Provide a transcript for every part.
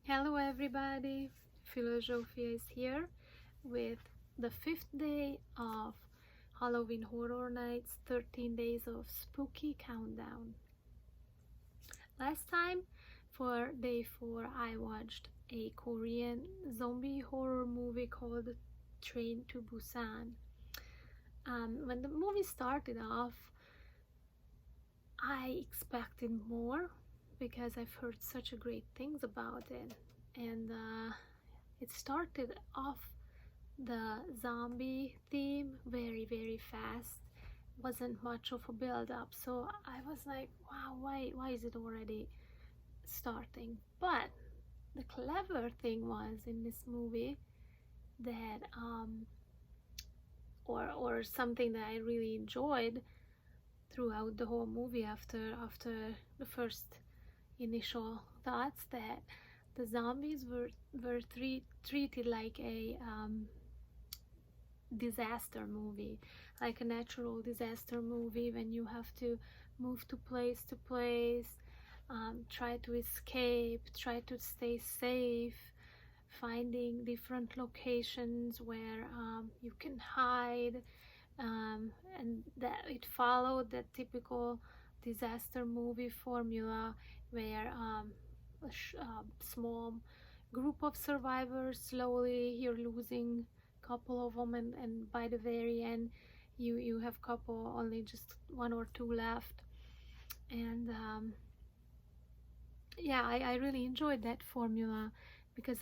Hello everybody, Philosophia is here with the 5th day of Halloween Horror Nights, 13 days of spooky countdown. Last time, for day 4, I watched a Korean zombie horror movie called Train to Busan. When the movie started off, I expected more because I've heard such great things about it, and it started off the zombie theme very fast. Wasn't much of a build up, so I was like, wow, why is it already starting? But the clever thing was in this movie that or something that I really enjoyed throughout the whole movie after the first initial thoughts, that the zombies were treated like a disaster movie, like a natural disaster movie, when you have to move to place, try to escape, try to stay safe, finding different locations where you can hide, and that it followed that typical disaster movie formula where a small group of survivors, slowly you're losing a couple of them, and by the very end you have couple, only just 1 or 2 left. And yeah, I really enjoyed that formula because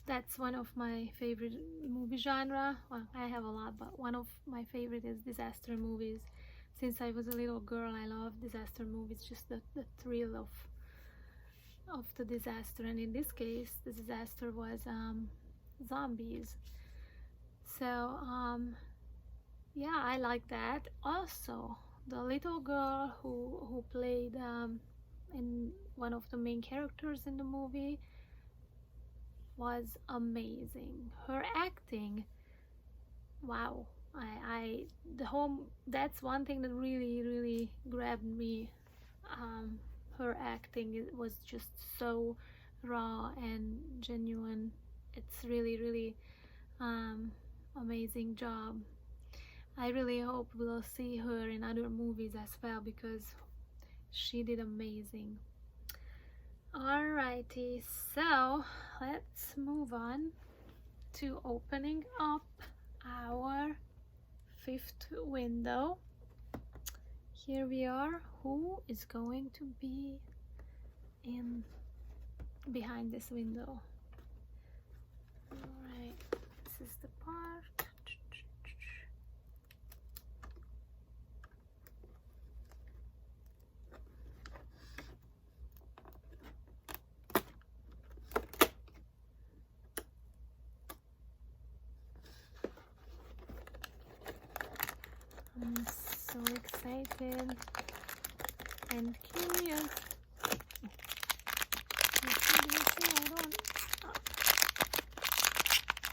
that's one of my favorite movie genre. Well, I have a lot, but one of my favorite is disaster movies. Since I was a little girl, I love disaster movies, just the thrill of the disaster, and in this case the disaster was zombies. So yeah, I like that. Also, the little girl who played in one of the main characters in the movie was amazing. Her acting, wow. That's one thing that really grabbed me. Her acting, it was just so raw and genuine. It's really amazing job. I really hope we'll see her in other movies as well, because she did amazing. Alrighty, so let's move on to opening up our 5th window. Here we are. Who is going to be in behind this window? Alright, this is the part. I'm so excited and curious. Hold on.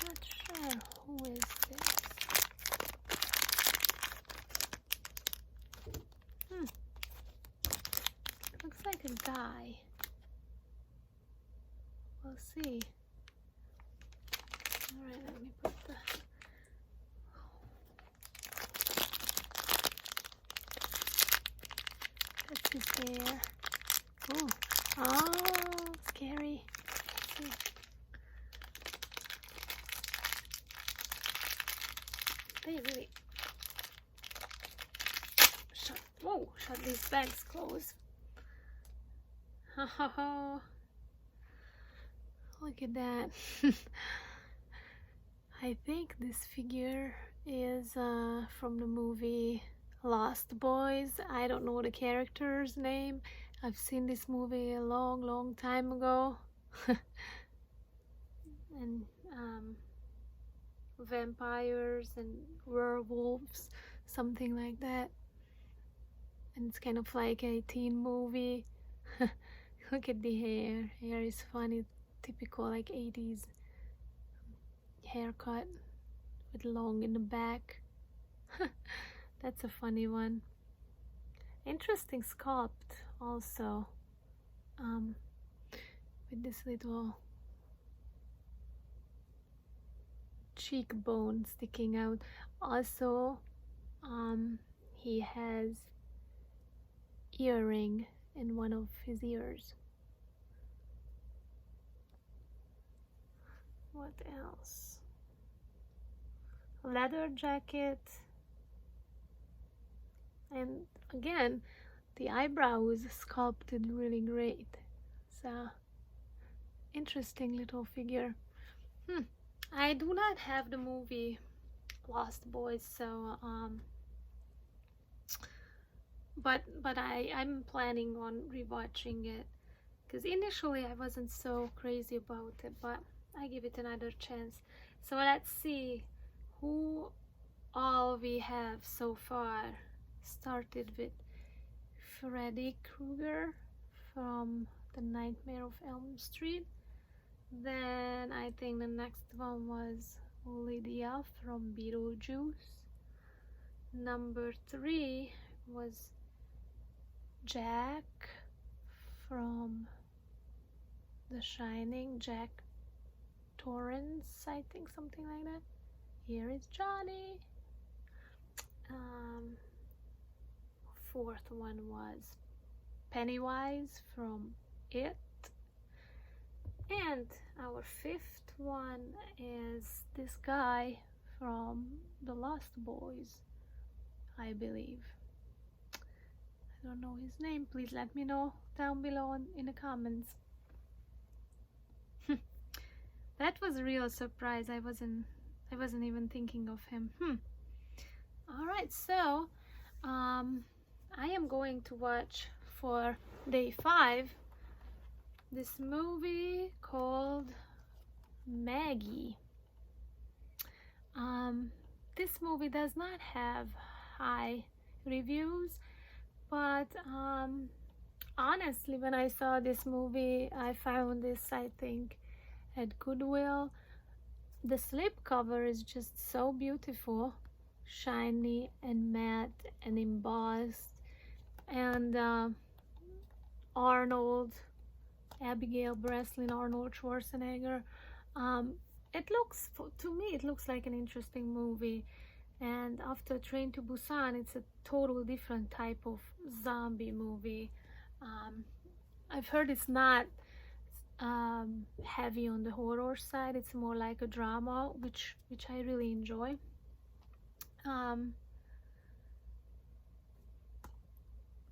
Not sure who is this. Looks like a guy. We'll see. Alright, let me put the there. Ooh. Oh, scary. They really shut these bags close. Oh, look at that. I think this figure is from the movie Lost Boys. I don't know the character's name. I've seen this movie a long time ago. And vampires and werewolves, something like that. And it's kind of like a teen movie. Look at the hair. Hair is funny, typical like 80s haircut with long in the back. That's a funny one. Interesting sculpt also, with this little cheekbone sticking out. Also, he has earring in one of his ears. What else? Leather jacket. And again, the eyebrow is sculpted really great. So, interesting little figure. I do not have the movie Lost Boys, so but I'm planning on rewatching it, because initially I wasn't so crazy about it, but I give it another chance. So let's see who all we have so far. Started with Freddy Krueger from The Nightmare of Elm Street. Then I think the next one was Lydia from Beetlejuice. Number 3 was Jack from The Shining. Jack Torrance, I think, something like that. Here is Johnny. 4th one was Pennywise from It. And our 5th one is this guy from The Lost Boys, I believe. I don't know his name. Please let me know down below in the comments. That was a real surprise. I wasn't even thinking of him. Alright, so I am going to watch for day 5 this movie called Maggie. This movie does not have high reviews, but honestly, when I saw this movie, I found this, I think, at Goodwill. The slipcover is just so beautiful, shiny and matte and embossed, and Arnold, Abigail Breslin, Arnold Schwarzenegger. To me, it looks like an interesting movie. And after Train to Busan, it's a totally different type of zombie movie. I've heard it's not heavy on the horror side. It's more like a drama, which I really enjoy.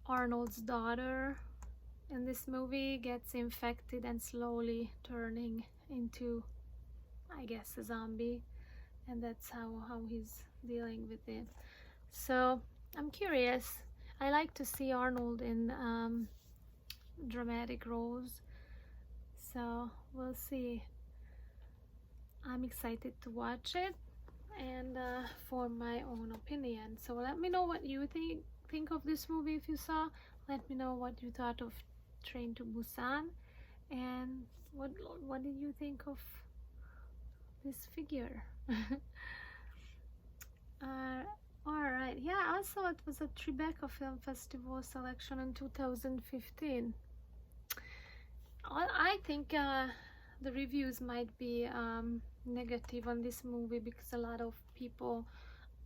Arnold's daughter in this movie gets infected and slowly turning into, I guess, a zombie, and that's how he's dealing with it. So I'm curious. I like to see Arnold in dramatic roles, so we'll see. I'm excited to watch it and form my own opinion. So let me know what you think of this movie if you saw. Let me know what you thought of Train to Busan, and what did you think of this figure? Alright, yeah, also it was a Tribeca Film Festival selection in 2015. I think the reviews might be negative on this movie because a lot of people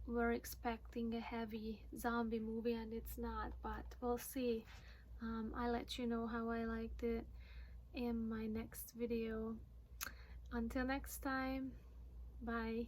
were expecting a heavy zombie movie, and it's not, but we'll see. I'll let you know how I liked it in my next video. Until next time, bye.